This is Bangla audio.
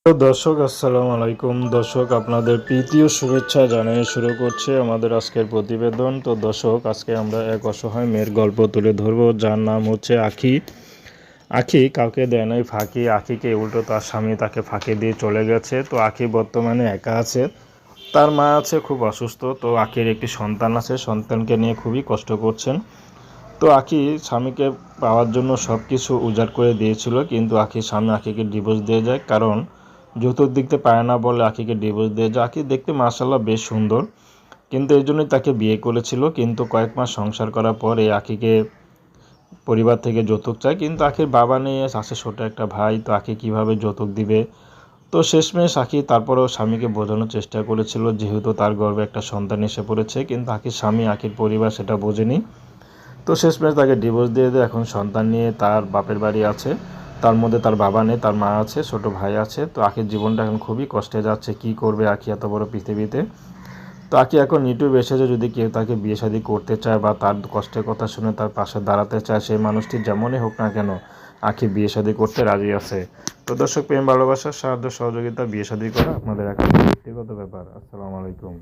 তো দর্শক আসসালামু আলাইকুম। দর্শক আপনাদের প্রীতি ও শুভেচ্ছা জানিয়ে শুরু করছে আমাদের আজকের প্রতিবেদন। তো দর্শক আজকে আমরা এক অসহায় মেয়ের গল্প তুলে ধরবো, যার নাম হচ্ছে আখি। আখি কাউকে দেয় নাই ফাঁকি, আখিকে উল্টো তার স্বামী তাকে ফাঁকি দিয়ে চলে গেছে। তো আখি বর্তমানে একা আছে, তার মা আছে খুব অসুস্থ। তো আখির একটি সন্তান আছে, সন্তানকে নিয়ে খুবই কষ্ট করছেন। তো আখি স্বামীকে পাওয়ার জন্য সব কিছু উজাড় করে দিয়েছিল, কিন্তু আখির স্বামী আখিকে ডিভোর্স দিয়ে যায়, কারণ যৌতুক দিতে পারে না বলে আখিকে ডিভোর্স দিয়ে যায়। আখি দেখতে মাশাআল্লাহ বেশ সুন্দর, কিন্তু এই জন্যই তাকে বিয়ে করেছিল। কিন্তু কয়েক মাস সংসার করার পরে আখিকে পরিবার থেকে যৌতুক চায়, কিন্তু আখির বাবা নিয়ে আছে ছোটো একটা ভাই। তো আখি কীভাবে যৌতুক দিবে? তো শেষমেশ আখি তারপরেও স্বামীকে বোঝানোর চেষ্টা করেছিল, যেহেতু তার গর্ভে একটা সন্তান এসে পড়েছে, কিন্তু আখির স্বামী আখির পরিবার সেটা বোঝেনি। তো শেষমেশ তাকে ডিভোর্স দিয়ে দেয়। এখন সন্তান নিয়ে তার বাপের বাড়ি আছে, তার মধ্যে তার বাবা নেই, তার মা আছে, ছোট ভাই আছে। তো আখির জীবনটা এখন খুবই কষ্টে যাচ্ছে। কি করবে আখি এত বড় পৃথিবীতে? তো আখি এখন ইউটিউবে এসেছে, যদি কেউ তাকে বিয়ে শাদী করতে চায় বা তার কষ্টের কথা শুনে তার পাশে দাঁড়াতে চায়, সেই মানুষটি যেমনই হোক না কেন আখি বিয়ে শাদী করতে রাজি আছে। তো দর্শক, প্রেম ভালোবাসার সাহায্য সহযোগিতা বিয়ে শাদী করা আপনাদের একটা ব্যক্তিগত ব্যাপার। আসসালামু আলাইকুম।